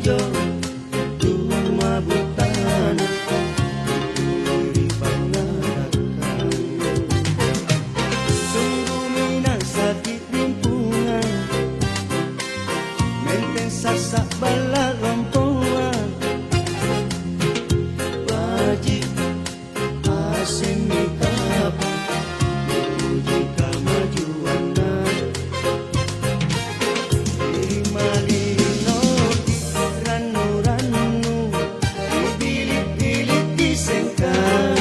Anjo cuma bukan diri pangarakan. Sungguh minang sakit limpungan, menteng sasak bala rompoan. Wajib asemi kapan uji kemajuan. Terima lino di ranu-ranu, dibilik-bilik disengkan,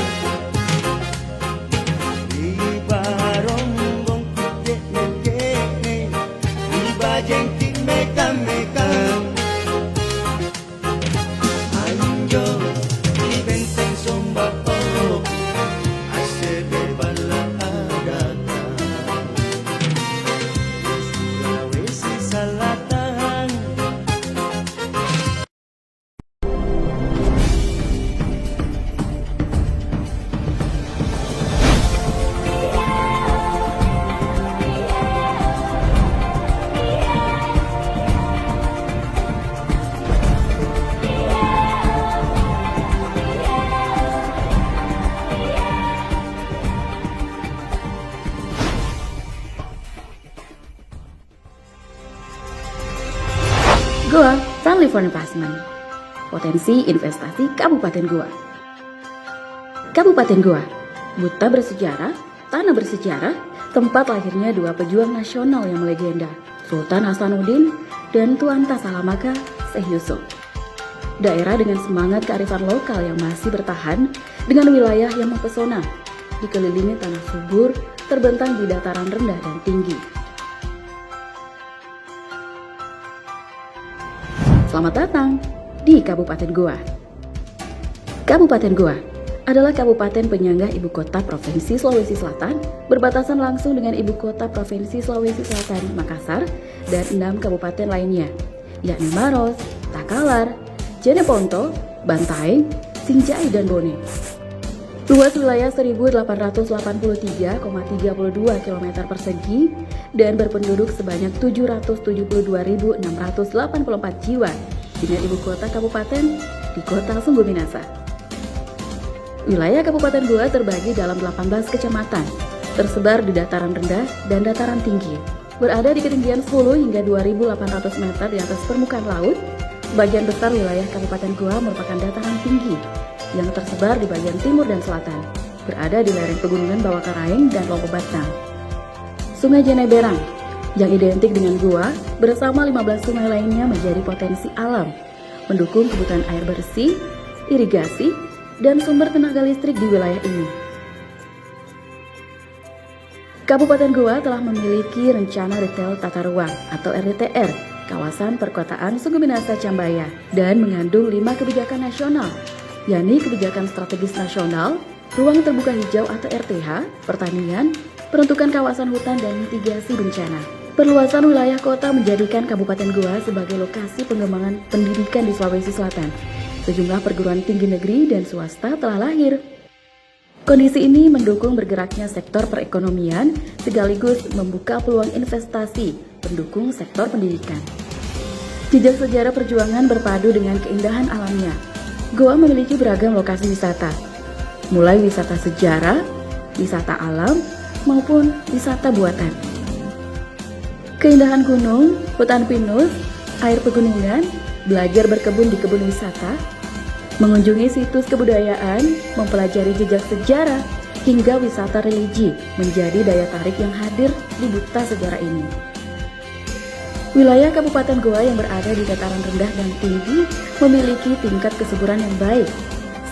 di barombong kene-kene, di bajeng tik mekam-mekam. Anjo di benteng Sombako, asebe bala adakan. Sulawesi Selatan. Goa Friendly for Investment. Potensi investasi Kabupaten Goa. Kabupaten Goa, buta bersejarah, tanah bersejarah, tempat lahirnya dua pejuang nasional yang melegenda, Sultan Hasanuddin dan Tuan Tasalamaka Syekh Yusuf. Daerah dengan semangat kearifan lokal yang masih bertahan, dengan wilayah yang mempesona, dikelilingi tanah subur, terbentang di dataran rendah dan tinggi. Selamat datang di Kabupaten Goa. Kabupaten Goa adalah kabupaten penyangga ibu kota Provinsi Sulawesi Selatan, berbatasan langsung dengan ibu kota Provinsi Sulawesi Selatan, Makassar, dan 6 kabupaten lainnya, yakni Maros, Takalar, Jeneponto, Bantaeng, Sinjai, dan Bone. Luas wilayah 1883,32 km persegi dan berpenduduk sebanyak 772.684 jiwa dengan ibu kota kabupaten di kota Sungguh Minasa. Wilayah Kabupaten Goa terbagi dalam 18 kecamatan, tersebar di dataran rendah dan dataran tinggi, berada di ketinggian 10 hingga 2.800 meter di atas permukaan laut. Sebagian besar wilayah Kabupaten Goa merupakan dataran tinggi yang tersebar di bagian timur dan selatan, berada di lereng pegunungan Bawah Karaeng dan Lombok Batang. Sungai Jeneberang yang identik dengan Goa bersama 15 sungai lainnya menjadi potensi alam, mendukung kebutuhan air bersih, irigasi, dan sumber tenaga listrik di wilayah ini. Kabupaten Goa telah memiliki rencana retail tata ruang atau RDTR, kawasan perkotaan Sungguh Minasa Cambaya, dan mengandung 5 kebijakan nasional, yakni kebijakan strategis nasional, ruang terbuka hijau atau RTH, pertanian, peruntukan kawasan hutan, dan mitigasi bencana. Perluasan wilayah kota menjadikan Kabupaten Goa sebagai lokasi pengembangan pendidikan di Sulawesi Selatan. Sejumlah perguruan tinggi negeri dan swasta telah lahir. Kondisi ini mendukung bergeraknya sektor perekonomian sekaligus membuka peluang investasi pendukung sektor pendidikan. Jejak sejarah perjuangan berpadu dengan keindahan alamnya. Goa memiliki beragam lokasi wisata, mulai wisata sejarah, wisata alam, maupun wisata buatan. Keindahan gunung, hutan pinus, air pegunungan, belajar berkebun di kebun wisata, mengunjungi situs kebudayaan, mempelajari jejak sejarah, hingga wisata religi menjadi daya tarik yang hadir di duta sejarah ini. Wilayah Kabupaten Goa yang berada di dataran rendah dan tinggi memiliki tingkat kesuburan yang baik,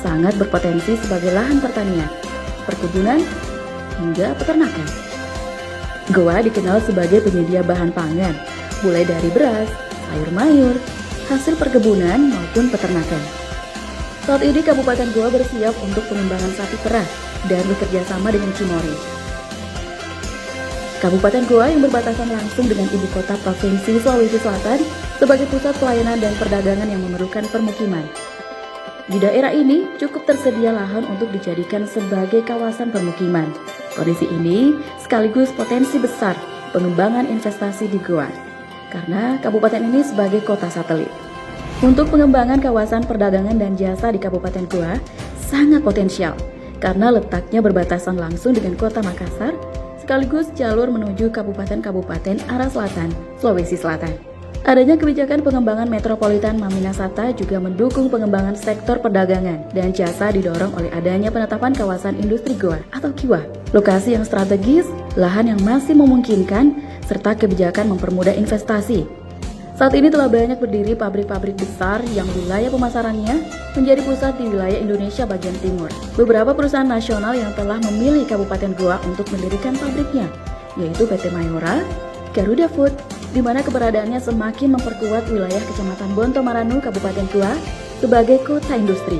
sangat berpotensi sebagai lahan pertanian, perkebunan, hingga peternakan. Goa dikenal sebagai penyedia bahan pangan, mulai dari beras, sayur mayur, hasil perkebunan maupun peternakan. Saat ini Kabupaten Goa bersiap untuk pengembangan sapi perah dan bekerja sama dengan Cimory. Kabupaten Goa yang berbatasan langsung dengan ibu kota Provinsi Sulawesi Selatan sebagai pusat pelayanan dan perdagangan yang memerlukan permukiman. Di daerah ini cukup tersedia lahan untuk dijadikan sebagai kawasan permukiman. Kondisi ini sekaligus potensi besar pengembangan investasi di Goa, karena kabupaten ini sebagai kota satelit. Untuk pengembangan kawasan perdagangan dan jasa di Kabupaten Goa sangat potensial karena letaknya berbatasan langsung dengan Kota Makassar sekaligus jalur menuju kabupaten-kabupaten arah selatan, Sulawesi Selatan. Adanya kebijakan pengembangan metropolitan Maminasata juga mendukung pengembangan sektor perdagangan dan jasa didorong oleh adanya penetapan kawasan industri Goa atau KIWA. Lokasi yang strategis, lahan yang masih memungkinkan, serta kebijakan mempermudah investasi. Saat ini telah banyak berdiri pabrik-pabrik besar yang wilayah pemasarannya menjadi pusat di wilayah Indonesia bagian timur. Beberapa perusahaan nasional yang telah memilih Kabupaten Goa untuk mendirikan pabriknya, yaitu PT Mayora, Garuda Food, di mana keberadaannya semakin memperkuat wilayah Kecamatan Bonto Maranu, Kabupaten Goa sebagai kota industri.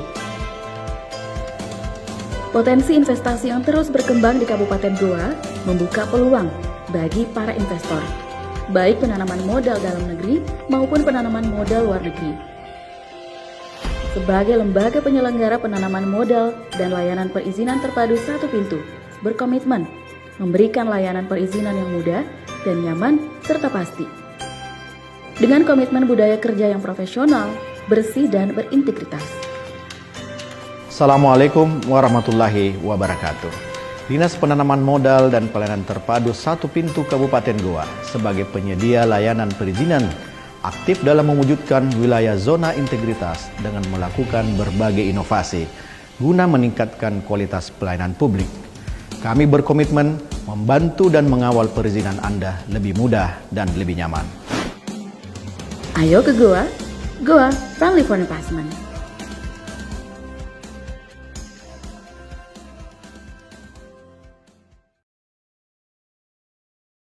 Potensi investasi yang terus berkembang di Kabupaten Goa membuka peluang bagi para investor, baik penanaman modal dalam negeri maupun penanaman modal luar negeri. Sebagai lembaga penyelenggara penanaman modal dan layanan perizinan terpadu satu pintu, berkomitmen memberikan layanan perizinan yang mudah dan nyaman serta pasti. Dengan komitmen budaya kerja yang profesional, bersih dan berintegritas. Assalamualaikum warahmatullahi wabarakatuh. Dinas Penanaman Modal dan Pelayanan Terpadu Satu Pintu Kabupaten Goa sebagai penyedia layanan perizinan aktif dalam mewujudkan wilayah zona integritas dengan melakukan berbagai inovasi guna meningkatkan kualitas pelayanan publik. Kami berkomitmen membantu dan mengawal perizinan Anda lebih mudah dan lebih nyaman. Ayo ke Goa, Goa friendly for investment.